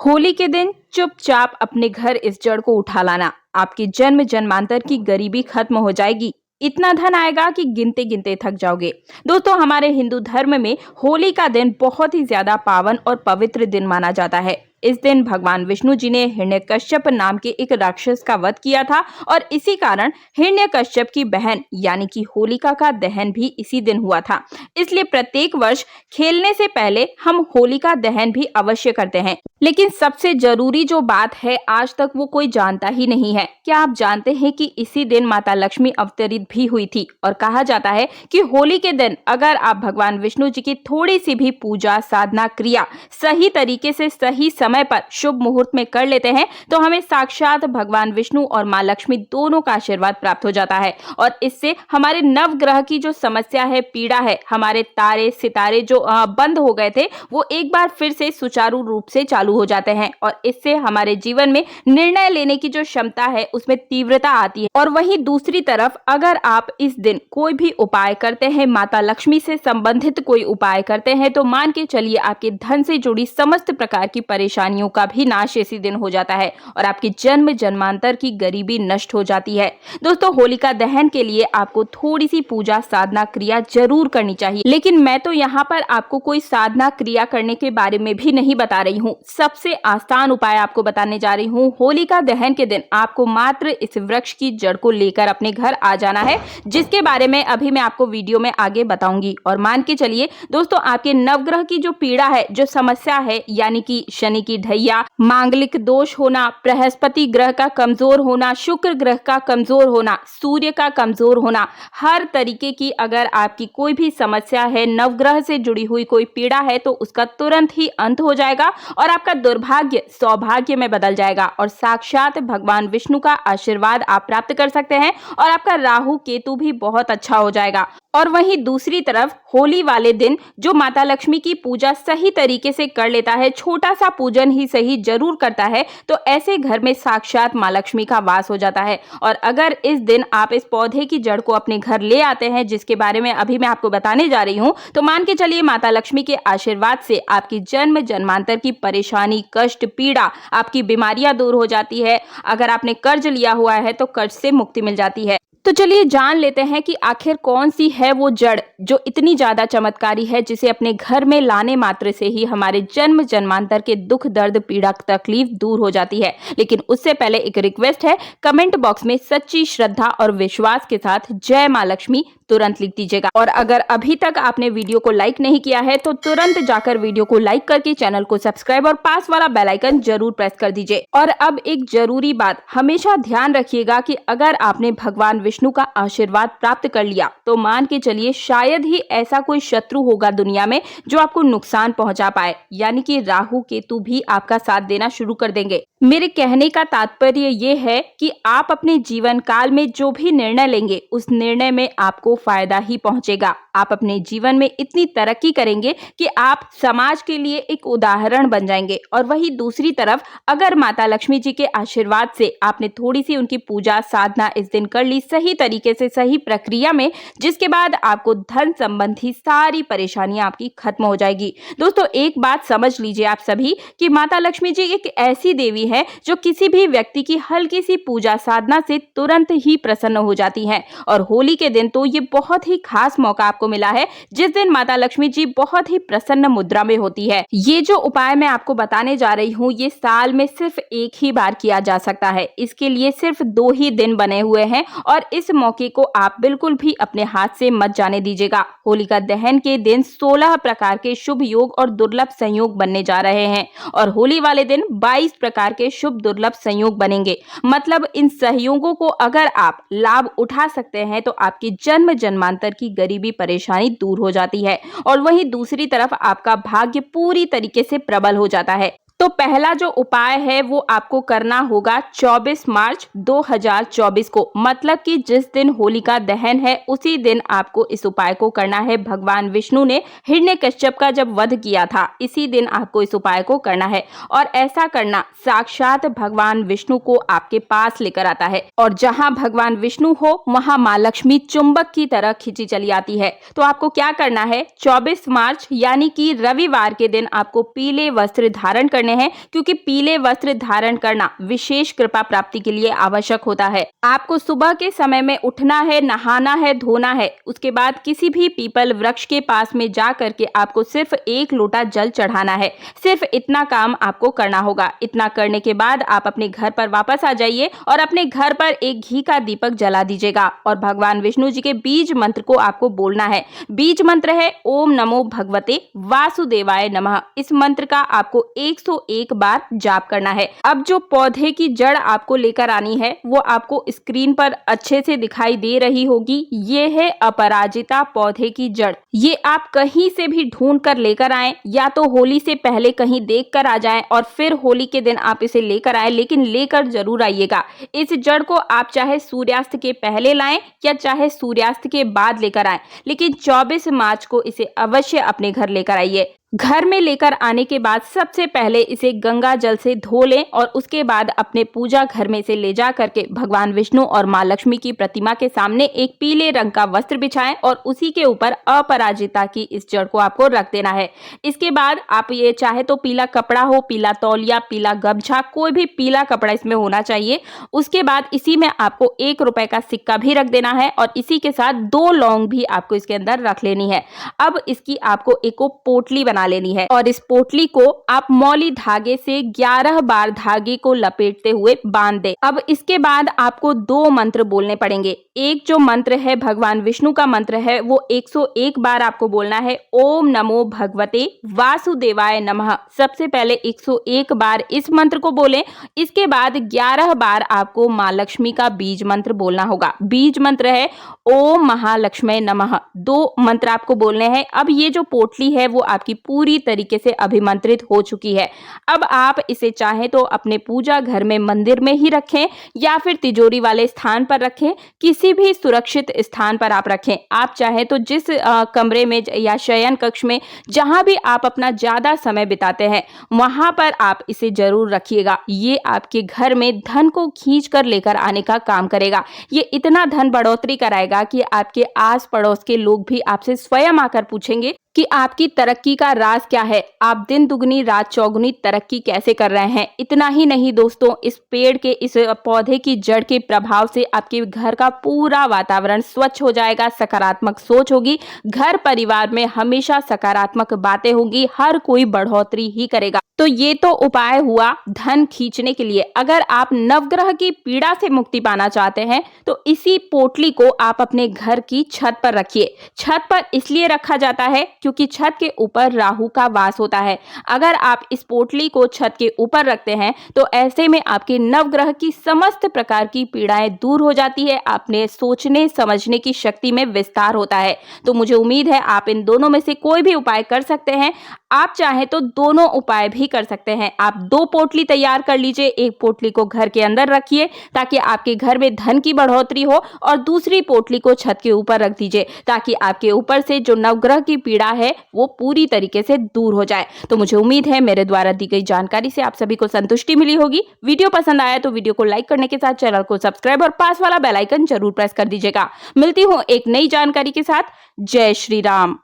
होली के दिन चुपचाप अपने घर इस जड़ को उठा लाना, आपकी जन्म जन्मांतर की गरीबी खत्म हो जाएगी। इतना धन आएगा कि गिनते गिनते थक जाओगे। दोस्तों, हमारे हिंदू धर्म में होली का दिन बहुत ही ज्यादा पावन और पवित्र दिन माना जाता है। इस दिन भगवान विष्णु जी ने हिरण्यकश्यप नाम के एक राक्षस का वध किया था और इसी कारण हिरण्यकश्यप की बहन यानी कि होलिका का दहन भी इसी दिन हुआ था। इसलिए प्रत्येक वर्ष खेलने से पहले हम होलिका दहन भी अवश्य करते हैं। लेकिन सबसे जरूरी जो बात है, आज तक वो कोई जानता ही नहीं है। क्या आप जानते हैं कि इसी दिन माता लक्ष्मी अवतरित भी हुई थी? और कहा जाता है कि होली के दिन अगर आप भगवान विष्णु जी की थोड़ी सी भी पूजा साधना क्रिया सही तरीके से सही समय पर शुभ मुहूर्त में कर लेते हैं तो हमें साक्षात भगवान विष्णु और माँ लक्ष्मी दोनों का आशीर्वाद प्राप्त हो जाता है। और इससे हमारे नवग्रह की जो समस्या है, पीड़ा है, हमारे तारे सितारे जो बंद हो गए थे, वो एक बार फिर से सुचारू रूप से चालू हो जाते हैं और इससे हमारे जीवन में निर्णय लेने की जो क्षमता है उसमें तीव्रता आती है। और वहीं दूसरी तरफ अगर आप इस दिन कोई भी उपाय करते हैं, माता लक्ष्मी से संबंधित कोई उपाय करते हैं, तो मान के चलिए आपके धन से जुड़ी समस्त प्रकार की परेशानियों का भी नाश इसी दिन हो जाता है और आपकी जन्म जन्मांतर की गरीबी नष्ट हो जाती है। दोस्तों, होलिका दहन के लिए आपको थोड़ी सी पूजा साधना क्रिया जरूर करनी चाहिए, लेकिन मैं तो यहाँ पर आपको कोई साधना क्रिया करने के बारे में भी नहीं बता रही हूँ। सबसे आसान उपाय आपको बताने जा रही हूँ। होलिका दहन के दिन आपको मात्र इस वृक्ष की जड़ को लेकर अपने घर आ जाना है, जिसके बारे में अभी मैं आपको वीडियो में आगे बताऊंगी। और मान के चलिए दोस्तों, आपके नवग्रह की जो पीड़ा है, जो समस्या है, यानी कि शनि की ढैया, मांगलिक दोष होना, बृहस्पति ग्रह का कमजोर होना, शुक्र ग्रह का कमजोर होना, सूर्य का कमजोर होना, हर तरीके की अगर आपकी कोई भी समस्या है, नवग्रह से जुड़ी हुई कोई पीड़ा है, तो उसका तुरंत ही अंत हो जाएगा और आपका दुर्भाग्य सौभाग्य में बदल जाएगा और साक्षात भगवान विष्णु का आशीर्वाद आप प्राप्त कर सकते हैं और आपका राहु केतु भी बहुत अच्छा हो जाएगा। और वहीं दूसरी तरफ होली वाले दिन जो माता लक्ष्मी की पूजा सही तरीके से कर लेता है, छोटा सा पूजन ही सही जरूर करता है, तो ऐसे घर में साक्षात माँ लक्ष्मी का वास हो जाता है। और अगर इस दिन आप इस पौधे की जड़ को अपने घर ले आते हैं, जिसके बारे में अभी मैं आपको बताने जा रही हूँ, तो मान के चलिए माता लक्ष्मी के आशीर्वाद से आपकी जन्म जन्मांतर की परेशानी, कष्ट, पीड़ा, आपकी बीमारियां दूर हो जाती है। अगर आपने कर्ज लिया हुआ है तो कर्ज से मुक्ति मिल जाती है। तो चलिए जान लेते हैं कि आखिर कौन सी है वो जड़ जो इतनी ज्यादा चमत्कारी है, जिसे अपने घर में लाने मात्र से ही हमारे जन्म जन्मांतर के दुख दर्द पीड़ा तकलीफ दूर हो जाती है। लेकिन उससे पहले एक रिक्वेस्ट है, कमेंट बॉक्स में सच्ची श्रद्धा और विश्वास के साथ जय माँ लक्ष्मी तुरंत लिख दीजिएगा। और अगर अभी तक आपने वीडियो को लाइक नहीं किया है तो तुरंत जाकर वीडियो को लाइक करके चैनल को सब्सक्राइब और पास वाला बेल आइकन जरूर प्रेस कर दीजिए। और अब एक जरूरी बात, हमेशा ध्यान रखिएगा कि अगर आपने भगवान विष्णु का आशीर्वाद प्राप्त कर लिया तो मान के चलिए शायद ही ऐसा कोई शत्रु होगा दुनिया में जो आपको नुकसान पहुंचा पाए, यानी कि राहु केतु भी आपका साथ देना शुरू कर देंगे। मेरे कहने का तात्पर्य ये है कि आप अपने जीवन काल में जो भी निर्णय लेंगे उस निर्णय में आपको फायदा ही पहुंचेगा। आप अपने जीवन में इतनी तरक्की करेंगे कि आप समाज के लिए एक उदाहरण बन जाएंगे। और वही दूसरी तरफ अगर माता लक्ष्मी जी के आशीर्वाद से आपने थोड़ी सी उनकी पूजा साधना इस दिन कर ली सही तरीके से, सही प्रक्रिया में, जिसके बाद आपको धन संबंधी सारी परेशानियां आपकी खत्म हो जाएगी। दोस्तों, एक बात समझ लीजिए आप सभी कि माता लक्ष्मी जी एक ऐसी देवी है जो किसी भी व्यक्ति की हल्की सी पूजा साधना से तुरंत ही प्रसन्न हो जाती हैं। और होली के दिन तो ये बहुत ही खास मौका आपको मिला है, जिस दिन माता लक्ष्मी जी बहुत ही प्रसन्न मुद्रा में होती है। ये जो उपाय मैं आपको बताने जा रही हूँ, ये साल में सिर्फ एक ही बार किया जा सकता है। इसके लिए सिर्फ 2 ही दिन बने हुए हैं और इस मौके को आप बिल्कुल भी अपने हाथ से मत जाने दीजिएगा। होलिका दहन के दिन 16 प्रकार के शुभ योग और दुर्लभ संयोग बनने जा रहे हैं और होली वाले दिन 22 प्रकार के शुभ दुर्लभ संयोग बनेंगे। मतलब इन सहयोगों को अगर आप लाभ उठा सकते हैं तो आपकी जन्म जन्मांतर की गरीबी परेशानी दूर हो जाती है और वहीं दूसरी तरफ आपका भाग्य पूरी तरीके से प्रबल हो जाता है। तो पहला जो उपाय है वो आपको करना होगा 24 मार्च 2024 को, मतलब कि जिस दिन होलिका दहन है उसी दिन आपको इस उपाय को करना है। भगवान विष्णु ने हिरण्यकश्यप का जब वध किया था, इसी दिन आपको इस उपाय को करना है और ऐसा करना साक्षात भगवान विष्णु को आपके पास लेकर आता है। और जहां भगवान विष्णु हो वहां माँ लक्ष्मी चुंबक की तरह खींची चली आती है। तो आपको क्या करना है, 24 मार्च यानी कि रविवार के दिन आपको पीले वस्त्र धारण करने रहे हैं, क्योंकि पीले वस्त्र धारण करना विशेष कृपा प्राप्ति के लिए आवश्यक होता है। आपको सुबह के समय में उठना है, नहाना है, धोना है, उसके बाद किसी भी पीपल वृक्ष के पास में जा करके आपको सिर्फ 1 लोटा जल चढ़ाना है। सिर्फ इतना काम आपको करना होगा। इतना करने के बाद आप अपने घर पर वापस आ जाइए और अपने घर पर एक घी का दीपक जला दीजिएगा और भगवान विष्णु जी के बीज मंत्र को आपको बोलना है। बीज मंत्र है ओम नमो भगवते वासुदेवाय नमः। इस मंत्र का आपको 101 बार जाप करना है। अब जो पौधे की जड़ आपको लेकर आनी है वो आपको स्क्रीन पर अच्छे से दिखाई दे रही होगी। ये है अपराजिता पौधे की जड़। ये आप कहीं से भी ढूंढ कर लेकर आए, या तो होली से पहले कहीं देख कर आ जाएं और फिर होली के दिन आप इसे लेकर आए, लेकिन लेकर जरूर आइएगा। इस जड़ को आप चाहे सूर्यास्त के पहले लाएं या चाहे सूर्यास्त के बाद लेकर आएं, लेकिन 24 मार्च को इसे अवश्य अपने घर लेकर आइए। घर में लेकर आने के बाद सबसे पहले इसे गंगा जल से धो लें और उसके बाद अपने पूजा घर में इसे ले जा करके भगवान विष्णु और माँ लक्ष्मी की प्रतिमा के सामने एक पीले रंग का वस्त्र बिछाएं और उसी के ऊपर अपराजिता की इस जड़ को आपको रख देना है। इसके बाद आप ये चाहे तो पीला कपड़ा हो, पीला तौलिया, पीला गमछा, कोई भी पीला कपड़ा इसमें होना चाहिए। उसके बाद इसी में आपको 1 रुपए का सिक्का भी रख देना है और इसी के साथ 2 लौंग भी आपको इसके अंदर रख लेनी है। अब इसकी आपको एक पोटली बना लेनी है और इस पोटली को आप मौली धागे से 11 बार धागे को लपेटते हुए बांध दें। अब इसके बाद आपको 2 मंत्र बोलने पड़ेंगे। एक जो मंत्र है भगवान विष्णु का मंत्र है वो 101 बार आपको बोलना है। ओम नमो भगवते वासुदेवाय नमः। सबसे पहले 101 बार इस मंत्र को बोलें। इसके बाद 11 बार आपको माँ लक्ष्मी का बीज मंत्र बोलना होगा। बीज मंत्र है ओम महालक्ष्मी नमः। 2 मंत्र आपको बोलने हैं। अब ये जो पोटली है वो आपकी पूरी तरीके से अभिमंत्रित हो चुकी है। अब आप इसे चाहे तो अपने पूजा घर में मंदिर में ही रखें या फिर तिजोरी वाले स्थान पर रखें, किसी भी सुरक्षित स्थान पर आप रखें। आप चाहे तो जिस कमरे में या शयन कक्ष में जहां भी आप अपना ज्यादा समय बिताते हैं वहां पर आप इसे जरूर रखिएगा। ये आपके घर में धन को खींच कर लेकर आने का काम करेगा। ये इतना धन बढ़ोतरी कराएगा कि आपके आस पड़ोस के लोग भी आपसे स्वयं आकर पूछेंगे कि आपकी तरक्की का राज क्या है, आप दिन दुगनी रात चौगुनी तरक्की कैसे कर रहे हैं। इतना ही नहीं दोस्तों, इस पेड़ के, इस पौधे की जड़ के प्रभाव से आपके घर का पूरा वातावरण स्वच्छ हो जाएगा, सकारात्मक सोच होगी, घर परिवार में हमेशा सकारात्मक बातें होंगी, हर कोई बढ़ोतरी ही करेगा। तो ये तो उपाय हुआ धन खींचने के लिए। अगर आप नवग्रह की पीड़ा से मुक्ति पाना चाहते हैं तो इसी पोटली को आप अपने घर की छत पर रखिए। छत पर इसलिए रखा जाता है क्योंकि छत के ऊपर राहु का वास होता है। अगर आप इस पोटली को छत के ऊपर रखते हैं तो ऐसे में आपके नवग्रह की समस्त प्रकार की पीड़ाएं दूर हो जाती है। आपने सोचने समझने की शक्ति में विस्तार होता है। तो मुझे उम्मीद है आप इन दोनों में से कोई भी उपाय कर सकते हैं। आप चाहें तो दोनों उपाय भी कर सकते हैं। आप 2 पोटली तैयार कर लीजिए। एक पोटली को घर के अंदर रखिए ताकि आपके घर में धन की बढ़ोतरी हो और दूसरी पोटली को छत के ऊपर रख दीजिए ताकि आपके ऊपर से जो नवग्रह की पीड़ा है वो पूरी तरीके से दूर हो जाए। तो मुझे उम्मीद है मेरे द्वारा दी गई जानकारी से आप सभी को संतुष्टि मिली होगी। वीडियो पसंद आया तो वीडियो को लाइक करने के साथ चैनल को सब्सक्राइब और पास वाला बेल आइकन जरूर प्रेस कर दीजिएगा। मिलती हूँ एक नई जानकारी के साथ। जय श्री राम।